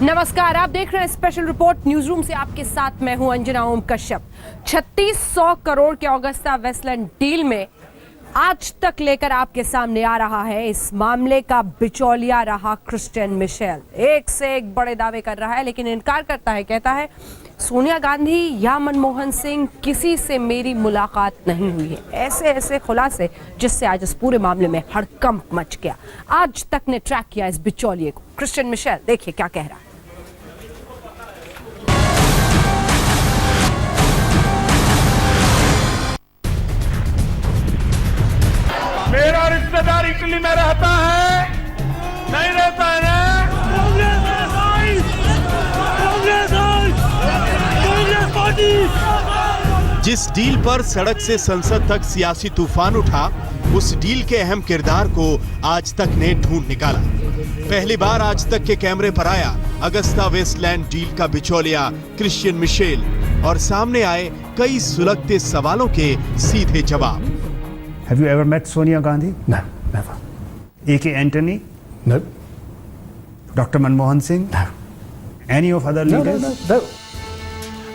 नमस्कार, आप देख रहे हैं स्पेशल रिपोर्ट न्यूज रूम से। आपके साथ मैं हूं अंजना ओम कश्यप। 3600 करोड़ के ऑगस्टा वेस्टलैंड डील में आज तक लेकर आपके सामने आ रहा है इस मामले का बिचौलिया रहा क्रिश्चियन मिशेल। एक से एक बड़े दावे कर रहा है, लेकिन इनकार करता है। कहता है सोनिया गांधी या मनमोहन सिंह, किसी से मेरी मुलाकात नहीं हुई है। ऐसे ऐसे खुलासे जिससे आज इस पूरे मामले में हड़कंप मच गया। आज तक ने ट्रैक किया इस बिचौलिए को। क्रिश्चियन मिशेल देखिए क्या कह रहा है। मेरा रिश्तेदार इटली में रहता है, नहीं रहता है ना? जिस डील पर सड़क से संसद तक सियासी तूफान उठा, उस डील के अहम किरदार को आज तक ने ढूंढ निकाला। पहली बार आज तक के कैमरे पर आया अगस्ता वेस्टलैंड डील का बिचौलिया क्रिश्चियन मिशेल, और सामने आए कई सुलगते सवालों के सीधे जवाब। Have you ever met Sonia Gandhi? No, never. A.K. Antony? No. Dr. Manmohan Singh? No. Any of other leaders? No.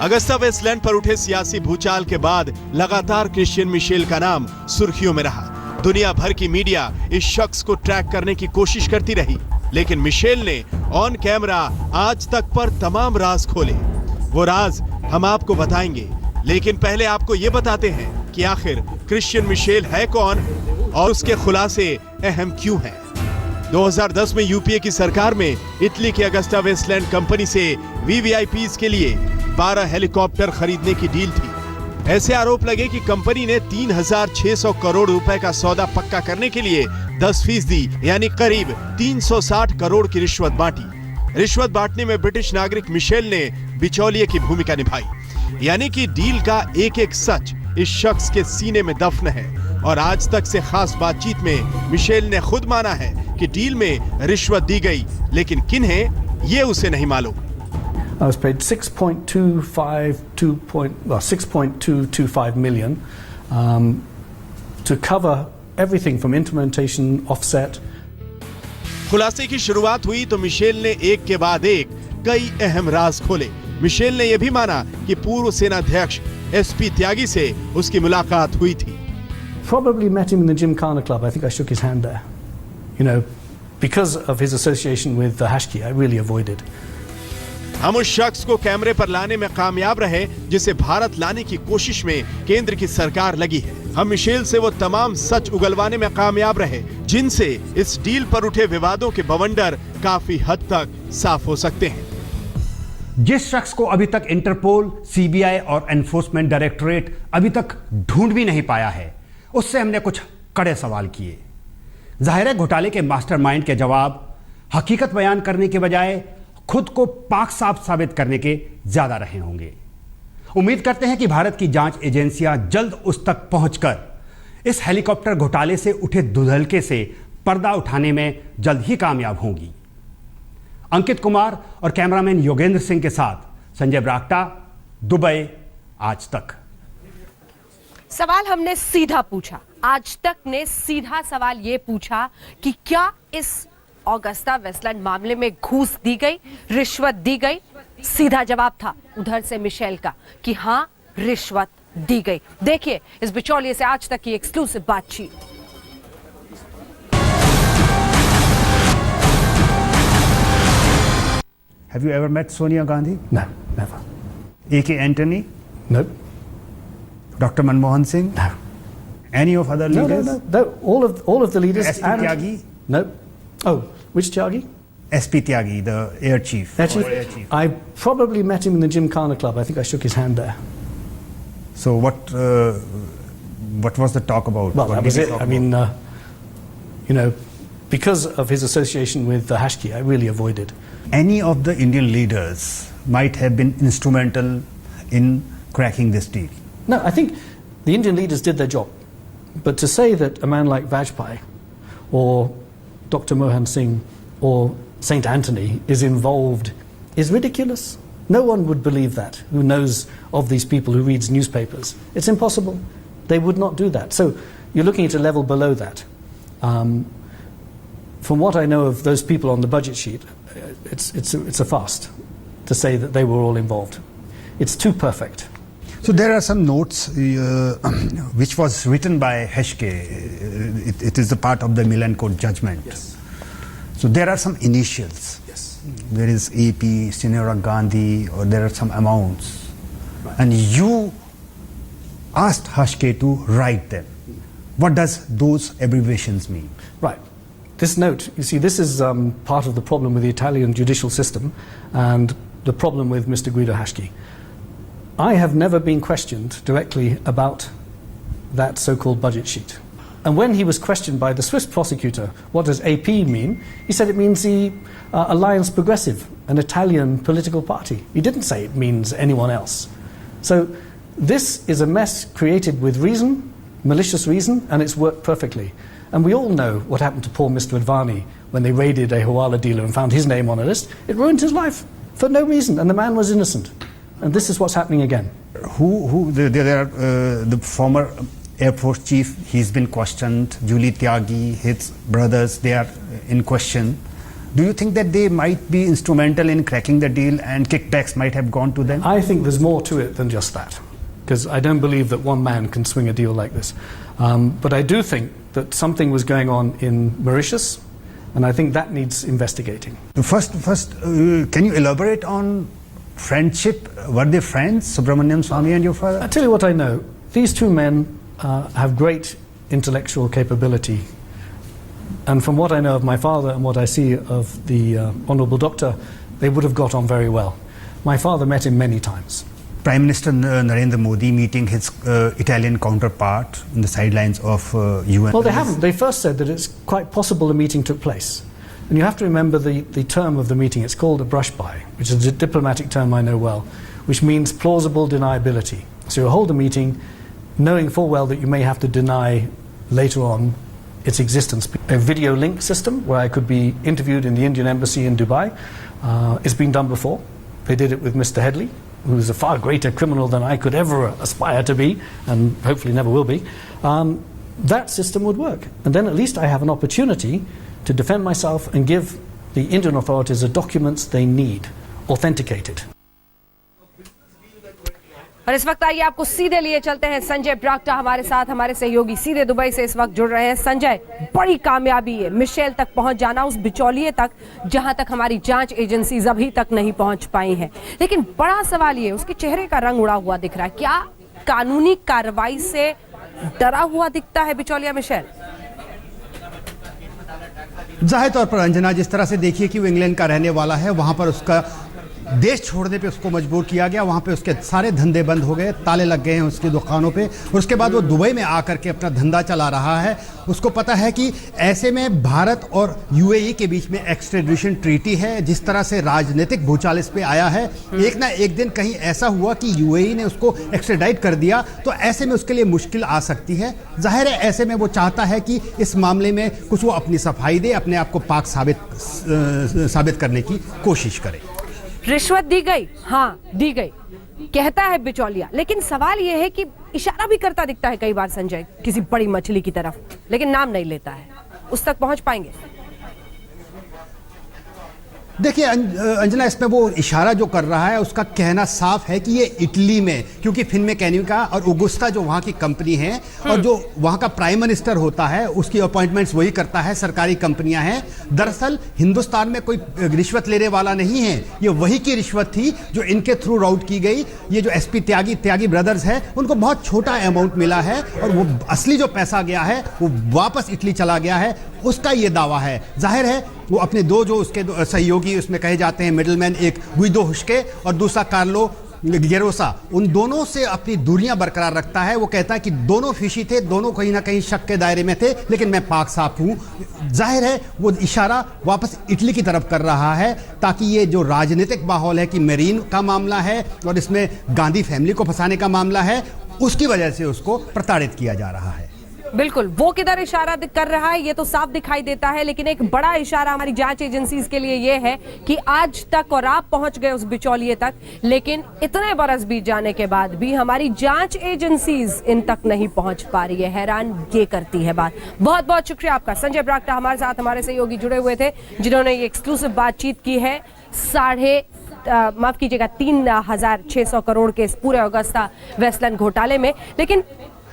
Agusta Westland पर उठे सियासी भूचाल के बाद लगातार क्रिश्चियन मिशेल का नाम सुर्खियों में रहा। दुनिया भर की मीडिया इस शख्स को ट्रैक करने की कोशिश करती रही, लेकिन मिशेल ने ऑन कैमरा आज तक पर तमाम राज खोले। वो राज हम आपको बताएंगे, लेकिन पहले आपको ये बताते हैं कि आखिर क्रिश्चियन मिशेल है कौन और उसके खुलासे अहम क्यों हैं। 2010 में यूपीए की सरकार में इटली की अगस्टा वेस्टलैंड कंपनी से वीवीआईपीज के लिए 12 हेलीकॉप्टर खरीदने की डील थी। ऐसे आरोप लगे कि कंपनी ने 3600 करोड़ रुपए का सौदा पक्का करने के लिए 10% यानी करीब 360 करोड़ की रिश्वत बांटी। रिश्वत बांटने में ब्रिटिश नागरिक मिशेल ने बिचौलिए की भूमिका निभाई, यानी कि डील का एक एक सच इस शख्स के सीने में दफन है। और आज तक से खास बातचीत में मिशेल ने खुद माना है कि डील में रिश्वत दी गई, लेकिन किन्हें ये उसे नहीं मालूम। I was paid 6.225 million to cover everything from implementation, offset. खुलासे की शुरुआत हुई तो मिशेल ने एक के बाद एक कई अहम राज खोले। मिशेल ने यह भी माना कि पूर्व सेनाध्यक्ष एसपी त्यागी से उसकी मुलाकात हुई थी। Probably met him in the Gymkhana Club. I think I shook his hand there. You know, because of his association with the Hashki, I really avoided. हम उस शख्स को कैमरे पर लाने में कामयाब रहे जिसे भारत लाने की कोशिश में केंद्र की सरकार लगी है। हम मिशेल से वो तमाम सच उगलवाने में कामयाब रहे जिनसे इस डील पर उठे विवादों के बवंडर काफी हद तक साफ हो सकते हैं। जिस शख्स को अभी तक इंटरपोल, सीबीआई और एनफोर्समेंट डायरेक्टरेट अभी तक ढूंढ भी नहीं पाया है, उससे हमने कुछ कड़े सवाल किए। जाहिर है घोटाले के मास्टरमाइंड के जवाब हकीकत बयान करने के बजाय खुद को पाक साफ साबित करने के ज्यादा रहे होंगे। उम्मीद करते हैं कि भारत की जांच एजेंसियां जल्द उस तक पहुंचकर इस हेलीकॉप्टर घोटाले से उठे धुंधलके से पर्दा उठाने में जल्द ही कामयाब होंगी। अंकित कुमार और कैमरामैन योगेंद्र सिंह के साथ संजय ब्राक्टा, दुबई, आज तक। सवाल हमने सीधा पूछा। आज तक ने सीधा सवाल यह पूछा कि क्या इस ऑगस्टा वेस्टलैंड मामले में घूस दी गई, रिश्वत दी गई। सीधा जवाब था उधर से मिशेल का कि हां, रिश्वत दी गई। देखिए इस बिचौलिए से आज तक की एक्सक्लूसिव बातचीत। Have you ever met Sonia Gandhi? No, never. A.K. Antony? No. Dr. Manmohan Singh? No. Any of other leaders? No. All of the leaders. S.P. Tyagi? No. Oh, which Tyagi? S.P. Tyagi, the air chief. Air chief. I probably met him in the Gymkhana Club. I think I shook his hand there. So what was the talk about? Well, that was it. I mean, you know, because of his association with the Hashki, I really avoided. Any of the Indian leaders might have been instrumental in cracking this deal. No, I think the Indian leaders did their job. But to say that a man like Vajpayee or Dr. Mohan Singh or Saint Anthony is involved is ridiculous. No one would believe that who knows of these people, who reads newspapers. It's impossible. They would not do that. So you're looking at a level below that. from what I know of those people on the budget sheet, it's a fast to say that they were all involved. It's too perfect. So there are some notes which was written by Heskey. It is a part of the Milan Court judgment. Yes. So there are some initials. Yes. There is AP, Senora Gandhi, or there are some amounts. And you asked Heskey to write them. What does those abbreviations mean? Right. This note, you see, this is part of the problem with the Italian judicial system and the problem with Mr. Guido Heskey. I have never been questioned directly about that so-called budget sheet. And when he was questioned by the Swiss prosecutor, what does AP mean? He said it means the Alliance Progressive, an Italian political party. He didn't say it means anyone else. So this is a mess created with reason, malicious reason, and it's worked perfectly. And we all know what happened to poor Mr. Advani when they raided a Hawala dealer and found his name on a list. It ruined his life for no reason, and the man was innocent. And this is what's happening again. There are the former Air Force chief, he's been questioned. Julie Tyagi, his brothers, they are in question. Do you think that they might be instrumental in cracking the deal and kickbacks might have gone to them? I think there's more to it than just that, because I don't believe that one man can swing a deal like this. But I do think that something was going on in Mauritius, and I think that needs investigating. First, can you elaborate on friendship? Were they friends, Subramaniam Swamy and your father? I'll tell you what I know. These two men have great intellectual capability. And from what I know of my father and what I see of the Honourable Doctor, they would have got on very well. My father met him many times. Prime Minister Narendra Modi meeting his Italian counterpart in the sidelines of UN. Well, they haven't. They first said that it's quite possible a meeting took place. And you have to remember the term of the meeting. It's called a brush-by, which is a diplomatic term I know well, which means plausible deniability. So you hold a meeting knowing full well that you may have to deny later on its existence. A video link system where I could be interviewed in the Indian embassy in Dubai has been done before. They did it with Mr. Headley, who is a far greater criminal than I could ever aspire to be, and hopefully never will be. That system would work. And then at least I have an opportunity to defend myself and give the Indian authorities the documents they need, authenticated. और इस वक्त आइए आपको सीधे लिए चलते हैं संजय ब्राक्टा हमारे साथ, हमारे सहयोगी सीधे दुबई से इस वक्त जुड़ रहे हैं। संजय, बड़ी कामयाबी है मिशेल तक पहुंच जाना, उस बिचौलिए तक जहां तक हमारी जांच एजेंसीज अभी तक नहीं पहुंच पाई हैं। लेकिन बड़ा सवाल ये, उसके चेहरे का रंग उड़ा हुआ दिख रहा है। क्या कानूनी कार्रवाई से डरा हुआ दिखता है बिचौलिया मिशेल? जाहिर तौर पर अंजना, जिस तरह से देखिए कि वो इंग्लैंड का रहने वाला है, वहां पर उसका देश छोड़ने पे उसको मजबूर किया गया, वहाँ पे उसके सारे धंधे बंद हो गए, ताले लग गए हैं उसकी दुकानों पे, और उसके बाद वो दुबई में आकर के अपना धंधा चला रहा है। उसको पता है कि ऐसे में भारत और यूएई के बीच में एक्सट्रेडिशन ट्रीटी है। जिस तरह से राजनीतिक भूचाल इस पे आया है, एक ना एक दिन कहीं ऐसा हुआ कि यूएई ने उसको एक्सट्रेडाइट कर दिया, तो ऐसे में उसके लिए मुश्किल आ सकती है। जाहिर है ऐसे में वो चाहता है कि इस मामले में कुछ वो अपनी सफाई दे, अपने आप को पाक साबित करने की कोशिश करे। रिश्वत दी गई, हाँ दी गई, कहता है बिचौलिया, लेकिन सवाल यह है कि इशारा भी करता दिखता है कई बार संजय किसी बड़ी मछली की तरफ, लेकिन नाम नहीं लेता है। उस तक पहुंच पाएंगे? देखिए अंजना, इसमें वो इशारा जो कर रहा है उसका कहना साफ है कि ये इटली में, क्योंकि फिनमेकैनिका और ओगुस्टा जो वहाँ की कंपनी है और जो वहाँ का प्राइम मिनिस्टर होता है उसकी अपॉइंटमेंट्स वही करता है, सरकारी कंपनियां हैं। दरअसल हिंदुस्तान में कोई रिश्वत लेने वाला नहीं है, ये वही की रिश्वत थी जो इनके थ्रू राउट की गई। ये जो एसपी त्यागी ब्रदर्स है, उनको बहुत छोटा अमाउंट मिला है और वो असली जो पैसा गया है वो वापस इटली चला गया है, उसका ये दावा है। जाहिर है वो अपने दो जो उसके सहयोगी उसमें कहे जाते हैं मिडलमैन, एक गुइदो हुस्के और दूसरा कार्लो गेरोसा, उन दोनों से अपनी दूरियां बरकरार रखता है। वो कहता है कि दोनों फिशी थे, दोनों कहीं ना कहीं शक के दायरे में थे, लेकिन मैं पाक साफ हूं। जाहिर है वो इशारा वापस इटली की तरफ कर रहा है, ताकि ये जो राजनीतिक माहौल है कि मेरीन का मामला है और इसमें गांधी फैमिली को फंसाने का मामला है, उसकी वजह से उसको प्रताड़ित किया जा रहा है। बिल्कुल, वो किधर इशारा कर रहा है ये तो साफ दिखाई देता है, लेकिन एक बड़ा इशारा हमारी जांच एजेंसीज के लिए ये है कि आज तक, और आप पहुंच गए उस बिचौलिए तक, लेकिन इतने बरस बीत जाने के बाद भी हमारी जांच एजेंसीज इन तक नहीं पहुंच पा रही है। हैरान ये करती है बात। बहुत बहुत शुक्रिया आपका संजय बरागटा, हमारे साथ हमारे सहयोगी जुड़े हुए थे जिन्होंने ये एक्सक्लूसिव बातचीत की है। 3,600 करोड़ के इस पूरे ऑगस्टा वेस्टलैंड घोटाले में। लेकिन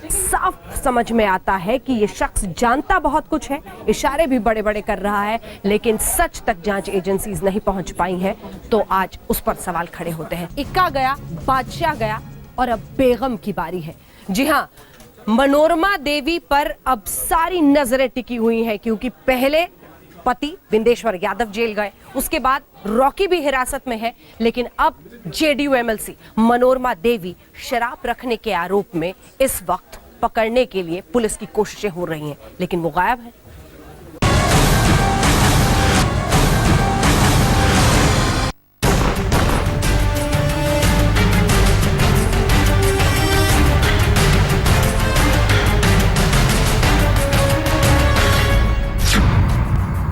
साफ समझ में आता है कि ये शख्स जानता बहुत कुछ है, इशारे भी बड़े बड़े कर रहा है, लेकिन सच तक जांच एजेंसीज नहीं पहुंच पाई हैं, तो आज उस पर सवाल खड़े होते हैं। इक्का गया, बादशाह गया, और अब बेगम की बारी है। जी हां, मनोरमा देवी पर अब सारी नजरें टिकी हुई हैं, क्योंकि पहले पति बिंदेश्वर यादव जेल गए, उसके बाद रॉकी भी हिरासत में है, लेकिन अब जेडीयू एमएलसी मनोरमा देवी शराब रखने के आरोप में इस वक्त पकड़ने के लिए पुलिस की कोशिशें हो रही हैं, लेकिन वो गायब है।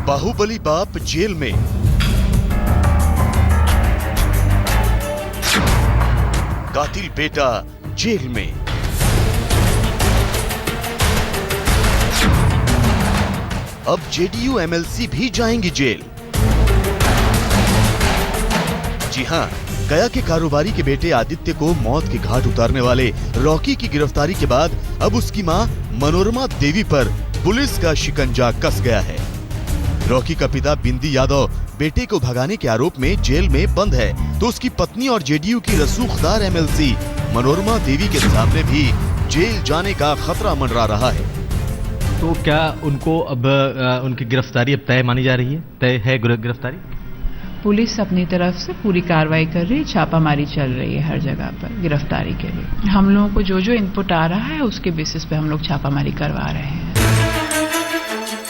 बाहुबली बाप जेल में, कातिल बेटा जेल में, अब जेडीयू एमएलसी भी जाएंगी जेल। जी हां, गया के कारोबारी के बेटे आदित्य को मौत के घाट उतारने वाले रॉकी की गिरफ्तारी के बाद अब उसकी मां मनोरमा देवी पर पुलिस का शिकंजा कस गया है। रॉकी का पिता बिंदी यादव बेटे को भगाने के आरोप में जेल में बंद है, तो उसकी पत्नी और जेडीयू की रसूखदार एमएलसी मनोरमा देवी के सामने भी जेल जाने का खतरा मंडरा रहा है। तो क्या उनको अब उनकी गिरफ्तारी अब तय मानी जा रही है? तय है गिरफ्तारी? पुलिस अपनी तरफ से पूरी कार्रवाई कर रही है, छापामारी चल रही है हर जगह पर गिरफ्तारी के लिए। हम लोगों को जो जो इनपुट आ रहा है उसके बेसिस पे हम लोग छापामारी करवा रहे हैं।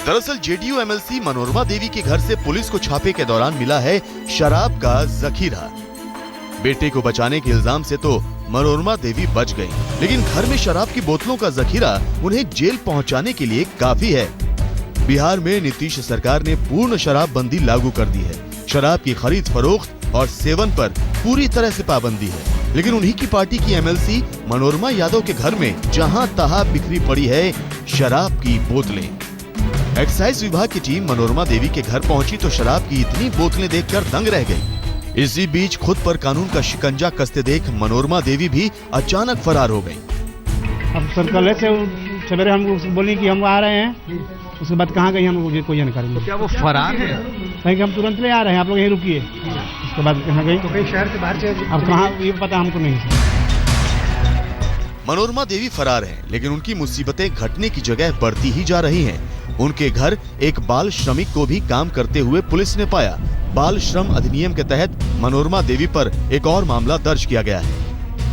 दरअसल जेडीयू एमएलसी मनोरमा देवी के घर से पुलिस को छापे के दौरान मिला है शराब का जखीरा। बेटे को बचाने के इल्जाम से तो मनोरमा देवी बच गई, लेकिन घर में शराब की बोतलों का जखीरा उन्हें जेल पहुंचाने के लिए काफी है। बिहार में नीतीश सरकार ने पूर्ण शराबबंदी लागू कर दी है। शराब की खरीद फरोख्त और सेवन पर पूरी तरह से पाबंदी है, लेकिन उन्हीं की पार्टी की एमएलसी मनोरमा यादव के घर में जहां तहां बिखरी पड़ी है शराब की बोतलें। एक्साइज विभाग की टीम मनोरमा देवी के घर पहुंची तो शराब की इतनी बोतलें देखकर दंग रह गई। इसी बीच खुद पर कानून का शिकंजा कसते देख मनोरमा देवी भी अचानक फरार हो गई। अब सर कल से सवेरे हम बोली कि हम आ रहे हैं, उसके बाद कहाँ गई हम कोई जानकारी नहीं। तो क्या वो फरार है? कहीं कि हम तुरंत ले आ रहे हैं, आप लोग यहीं रुकिए। उसके बाद कहाँ गई? तो कहीं शहर के बाहर से। अब कहाँ ये पता हमको नहीं। मनोरमा देवी फरार हैं, लेकिन उनकी मुसीबतें घटने की जगह बढ़ती ही जा रही हैं। उनके घर एक बाल श्रमिक को भी काम करते हुए पुलिस ने पाया। बाल श्रम अधिनियम के तहत मनोरमा देवी पर एक और मामला दर्ज किया गया है।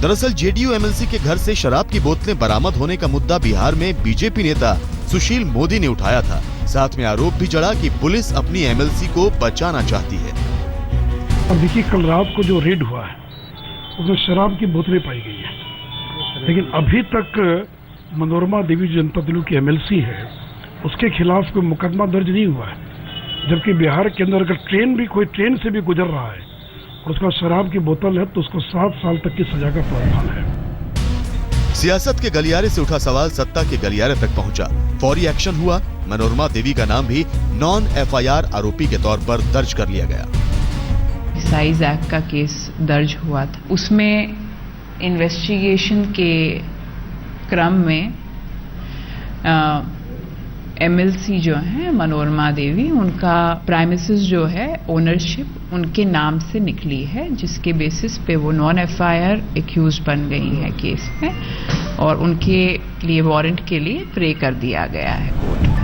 दरअसल जेडीयू एमएलसी के घर से शराब की बोतलें बरामद होने का मुद्दा बिहार में बीजेपी नेता सुशील मोदी ने उठाया था। साथ में आरोप भी जड़ा कि पुलिस अपनी एमएलसी को बचाना चाहती है। अब देखिए, कल रात को जो रेड हुआ है उसमें शराब की बोतलें पाई गई है, लेकिन अभी तक मनोरमा देवी जो जनता दल की एमएलसी है उसके खिलाफ कोई मुकदमा दर्ज नहीं हुआ है। जबकि बिहार के अंदर अगर कोई ट्रेन से भी गुजर रहा है और उसका शराब की बोतल है तो उसको 7 साल तक की सजा का प्रावधान है। सियासत के गलियारे से उठा सवाल सत्ता के गलियारे तक पहुंचा। फौरी एक्शन हुआ। मनोरमा देवी का नाम भी नॉन एफआईआर आरोपी के तौर पर दर्ज कर लिया गया। एक्साइज एक्ट का केस दर्ज हुआ था, उसमें इन्वेस्टिगेशन के क्रम में एमएलसी जो है मनोरमा देवी, उनका प्राइमिसेस जो है ओनरशिप उनके नाम से निकली है, जिसके बेसिस पे वो नॉन एफआईआर एक्यूज बन गई है केस में, और उनके लिए वारंट के लिए प्रे कर दिया गया है कोर्ट में।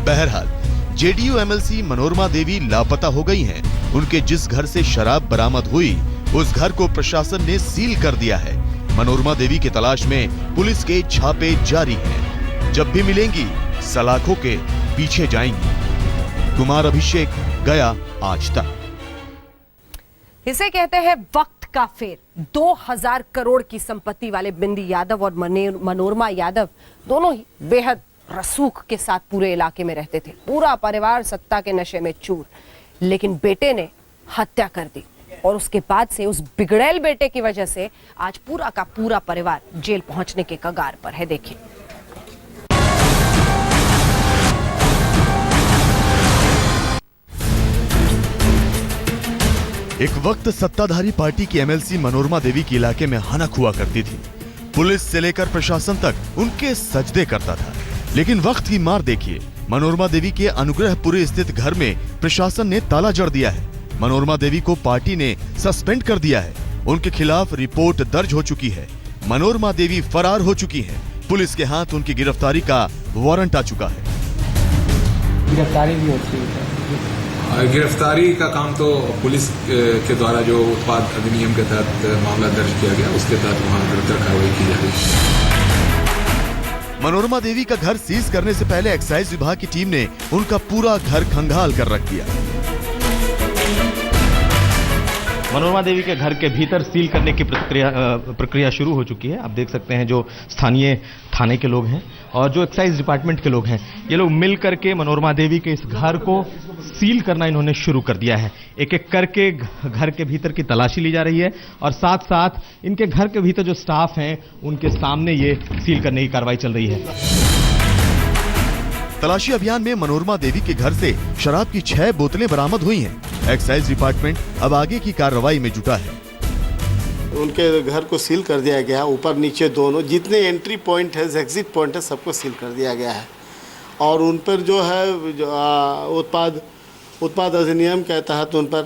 बहरहाल जेडीयू एमएलसी मनोरमा देवी लापता हो गई हैं। उनके जिस घर से शराब बरामद हुई उस घर को प्रशासन ने सील कर दिया है। मनोरमा देवी की तलाश में पुलिस के छापे जारी हैं। जब भी मिलेंगी सलाखों के पीछे जाएंगी। कुमार अभिषेक, गया आज तक। इसे कहते हैं वक्त का फेर 2000 करोड़ की संपत्ति वाले बिंदी यादव और मनोरमा यादव दोनों ही बेहद रसूख के साथ पूरे इलाके में रहते थे। पूरा परिवार सत्ता के नशे में चूर, लेकिन बेटे ने हत्या कर दी और उसके बाद से उस बिगड़ैल बेटे की वजह से आज पूरा का पूरा परिवार जेल पहुंचने के कगार पर है। देखिए। एक वक्त सत्ताधारी पार्टी की एमएलसी मनोरमा देवी के इलाके में हनक हुआ करती थी। पुलिस से लेकर प्रशासन तक उनके सजदे करता था। लेकिन वक्त की मार देखिए, मनोरमा देवी के अनुग्रहपुरी स्थित घर में प्रशासन ने ताला जड़ दिया है। मनोरमा देवी को पार्टी ने सस्पेंड कर दिया है। उनके खिलाफ रिपोर्ट दर्ज हो चुकी है। मनोरमा देवी फरार हो चुकी हैं। पुलिस के हाथ उनकी गिरफ्तारी का वारंट आ चुका है। गिरफ्तारी भी होती है। गिरफ्तारी का काम तो पुलिस के द्वारा जो उत्पाद अधिनियम के तहत मामला दर्ज किया गया उसके तहत वहां गिरफ्तार कार्रवाई की जा रही है। मनोरमा देवी का घर सीज करने से पहले एक्साइज विभाग की टीम ने उनका पूरा घर खंगाल कर रख दिया। मनोरमा देवी के घर के भीतर सील करने की प्रक्रिया शुरू हो चुकी है। आप देख सकते हैं जो स्थानीय थाने के लोग हैं और जो एक्साइज डिपार्टमेंट के लोग हैं, ये लोग मिल करके मनोरमा देवी के इस घर को सील करना इन्होंने शुरू कर दिया है। एक एक करके घर के भीतर की तलाशी ली जा रही है और साथ साथ इनके घर के भीतर जो स्टाफ हैं उनके सामने ये सील करने की कार्रवाई चल रही है। तलाशी अभियान में मनोरमा देवी के घर से शराब की 6 बोतलें बरामद हुई हैं। एक्साइज डिपार्टमेंट अब आगे की कार्रवाई में जुटा है। उनके घर को सील कर दिया गया है। ऊपर नीचे दोनों जितने एंट्री पॉइंट है, एग्जिट पॉइंट है, सबको सील कर दिया गया है। और उन पर जो है उत्पाद अधिनियम के तहत उन पर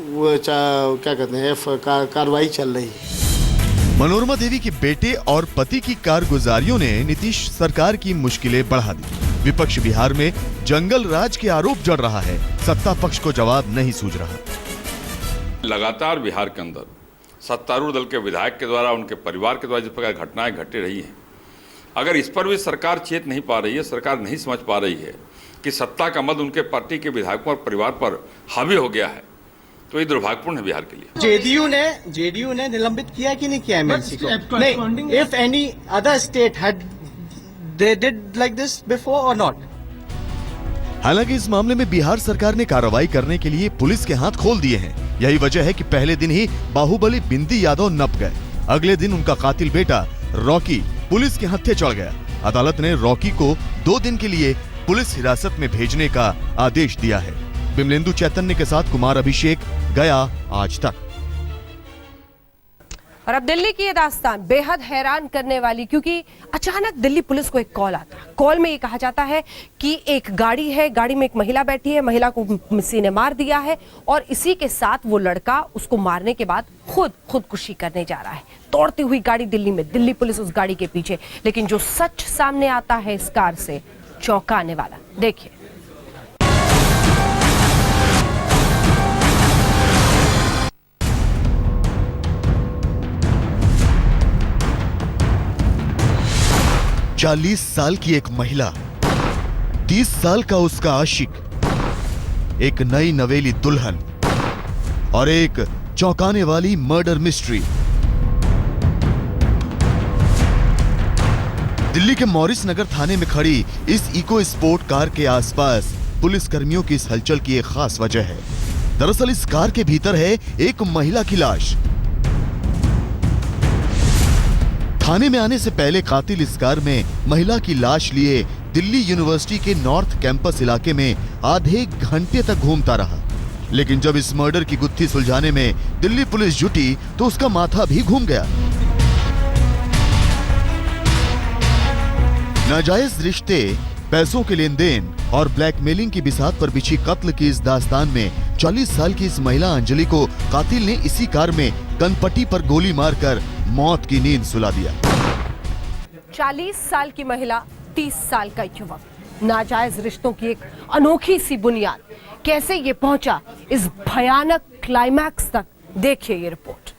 वो क्या कहते हैं कार्रवाई चल रही है। मनोरमा देवी के बेटे और पति की कारगुजारियों ने नीतीश सरकार की मुश्किलें बढ़ा दी। विपक्ष बिहार में जंगल राज के आरोप जड़ रहा है। सत्ता पक्ष को जवाब नहीं सूझ रहा। लगातार बिहार के अंदर सत्तारूढ़ दल के विधायक के द्वारा, उनके परिवार के द्वारा जिस प्रकार घटनाएं घटी रही हैं, अगर इस पर भी सरकार चेत नहीं पा रही है, सरकार नहीं समझ पा रही है कि सत्ता का मद उनके पार्टी के विधायकों और परिवार पर हावी हो गया है, तो ये दुर्भाग्यपूर्ण है बिहार के लिए। जेडीयू ने निलंबित किया कि नहीं किया एमएलसी को? नहीं, if any other state had they did like this before और नॉट। हालांकि इस मामले में बिहार सरकार ने कार्रवाई करने के लिए पुलिस के हाथ खोल दिए हैं। यही वजह है कि पहले दिन ही बाहुबली बिंदी यादव नप गए। अगले दिन उनका कातिल बेटा रॉकी पुलिस के हत्थे चढ़ गया। अदालत ने रॉकी को 2 दिन के लिए पुलिस हिरासत में भेजने का आदेश दिया है। बिमलेंदु चैतन्य के साथ कुमार अभिषेक, गया, आज तक। और अब दिल्ली की ये दास्तान बेहद हैरान करने वाली, क्योंकि अचानक दिल्ली पुलिस को एक कॉल आता है। कॉल में ये कहा जाता है कि एक गाड़ी है, गाड़ी में एक महिला बैठी है, महिला को किसी ने मार दिया है और इसी के साथ वो लड़का उसको मारने के बाद खुदकुशी करने जा रहा है। दौड़ती हुई गाड़ी दिल्ली में, दिल्ली पुलिस उस गाड़ी के पीछे। लेकिन जो सच सामने आता है इस कार से, चौंकाने वाला। देखिए। चालीस साल की एक महिला, 30 साल का उसका आशिक, एक नई नवेली दुल्हन और एक चौंकाने वाली मर्डर मिस्ट्री। दिल्ली के मॉरिस नगर थाने में खड़ी इस इको स्पोर्ट कार के आसपास पुलिस कर्मियों की इस हलचल की एक खास वजह है। दरअसल इस कार के भीतर है एक महिला की लाश। थाने में आने से पहले कातिल इस कार में महिला की लाश लिए दिल्ली यूनिवर्सिटी के नॉर्थ कैंपस इलाके में आधे घंटे तक घूमता रहा। लेकिन जब इस मर्डर की गुत्थी सुलझाने में दिल्ली पुलिस जुटी तो उसका माथा भी घूम गया। नाजायज रिश्ते, पैसों के लेन देन और ब्लैकमेलिंग की बिसात पर बिछी कत्ल की इस दास्तान में 40 साल की इस महिला अंजलि को कातिल ने इसी कार में कनपट्टी पर गोली मारकर मौत की नींद सुला दिया। 40 साल की महिला, 30 साल का युवक, नाजायज रिश्तों की एक अनोखी सी बुनियाद, कैसे ये पहुंचा इस भयानक क्लाइमैक्स तक, देखिए ये रिपोर्ट।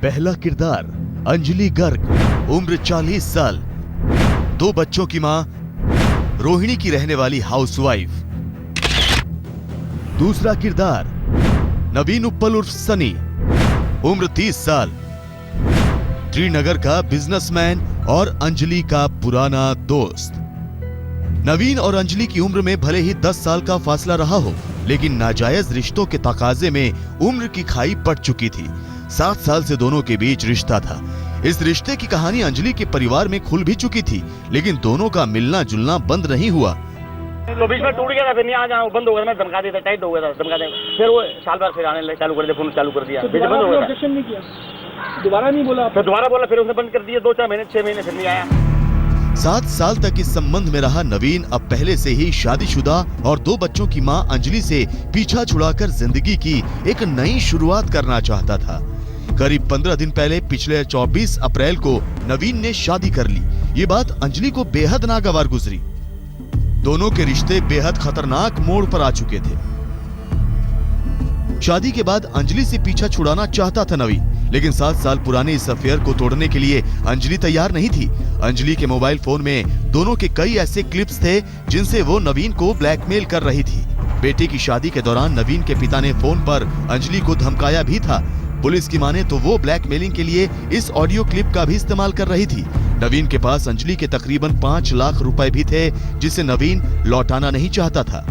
पहला किरदार अंजलि गर्ग, उम्र 40 साल, 2 बच्चों की मां, रोहिणी की रहने वाली हाउसवाइफ। दूसरा किरदार नवीन उप्पल उर्फ सनी, उम्र 30 साल, श्रीनगर का बिजनेसमैन और अंजलि का पुराना दोस्त। नवीन और अंजलि की उम्र में भले ही 10 साल का फासला रहा हो, लेकिन नाजायज रिश्तों के तकाजे में उम्र की खाई पड़ चुकी थी। 7 साल से दोनों के बीच रिश्ता था। इस रिश्ते की कहानी अंजलि के परिवार में खुल भी चुकी थी, लेकिन दोनों का मिलना जुलना बंद नहीं हुआ। बीच में टूट गया था, फिर यहाँ जहाँ बंद हो गया, मैं धमका देता, टाइट हो गया था, धमका देता, फिर वो साल भर फिर आने चालू कर दिया, फोन चालू कर दिया, फिर बंद हो गया। ऑब्जेक्शन नहीं किया, दोबारा नहीं बोला, फिर दोबारा बोला, फिर उसने बंद कर दिया। 2-4 महीने 6 महीने फिर नहीं आया। 7 साल तक इस संबंध में रहा नवीन अब पहले से ही शादीशुदा और 2 बच्चों की मां अंजलि से पीछा छुड़ाकर जिंदगी की एक नई शुरुआत करना चाहता था। करीब 15 दिन पहले पिछले 24 अप्रैल को नवीन ने शादी कर ली। ये बात अंजलि को बेहद नागवार गुजरी। दोनों के रिश्ते बेहद खतरनाक मोड़ पर आ चुके थे। शादी के बाद अंजलि से पीछा छुड़ाना चाहता था नवीन, लेकिन 7 साल पुराने इस अफेयर को तोड़ने के लिए अंजलि तैयार नहीं थी। अंजलि के मोबाइल फोन में दोनों के कई ऐसे क्लिप्स थे जिनसे वो नवीन को ब्लैकमेल कर रही थी। बेटे की शादी के दौरान नवीन के पिता ने फोन पर अंजलि को धमकाया भी था। पुलिस की माने तो वो ब्लैकमेलिंग के लिए इस ऑडियो क्लिप का भी इस्तेमाल कर रही थी। नवीन के पास अंजलि के तकरीबन 5 लाख रुपए भी थे, जिसे नवीन लौटाना नहीं चाहता था।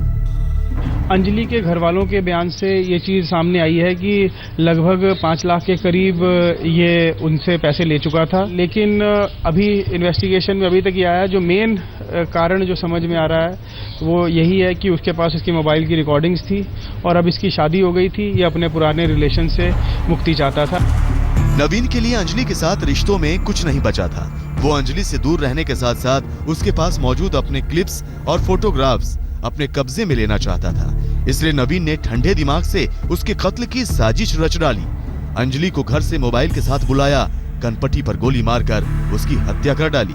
अंजलि के घर वालों के बयान से ये चीज़ सामने आई है कि लगभग 5 लाख के करीब ये उनसे पैसे ले चुका था, लेकिन अभी इन्वेस्टिगेशन में अभी तक ये आया, जो मेन कारण जो समझ में आ रहा है वो यही है कि उसके पास इसकी मोबाइल की रिकॉर्डिंग्स थी और अब इसकी शादी हो गई थी, ये अपने पुराने रिलेशन से मुक्ति चाहता था। नवीन के लिए अंजलि के साथ रिश्तों में कुछ नहीं बचा था। वो अंजलि से दूर रहने के साथ साथ उसके पास मौजूद अपने क्लिप्स और फोटोग्राफ्स अपने कब्जे में लेना चाहता था। इसलिए नवीन ने ठंडे दिमाग से उसके कत्ल की साजिश रच डाली। अंजलि को घर से मोबाइल के साथ बुलाया, कनपट्टी पर गोली मारकर उसकी हत्या कर डाली।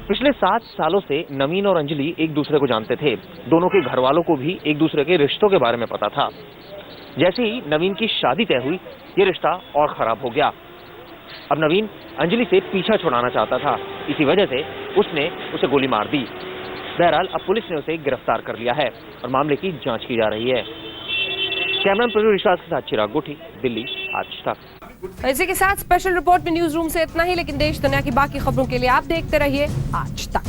पिछले 7 सालों से नवीन और अंजलि एक दूसरे को जानते थे। दोनों के घर वालों को भी एक दूसरे के रिश्तों के बारे में पता था। जैसे ही नवीन की शादी तय हुई, ये रिश्ता और खराब हो गया। अब नवीन अंजलि से पीछा छुड़ाना चाहता था, इसी वजह से उसने उसे गोली मार दी। बहरहाल अब पुलिस ने उसे गिरफ्तार कर लिया है और मामले की जांच की जा रही है। कैमरामैन प्रवीण विश्वास के साथ चिराग गोठी, दिल्ली, आज तक। इसी के साथ स्पेशल रिपोर्ट में न्यूज रूम से इतना ही, लेकिन देश दुनिया की बाकी खबरों के लिए आप देखते रहिए आज तक।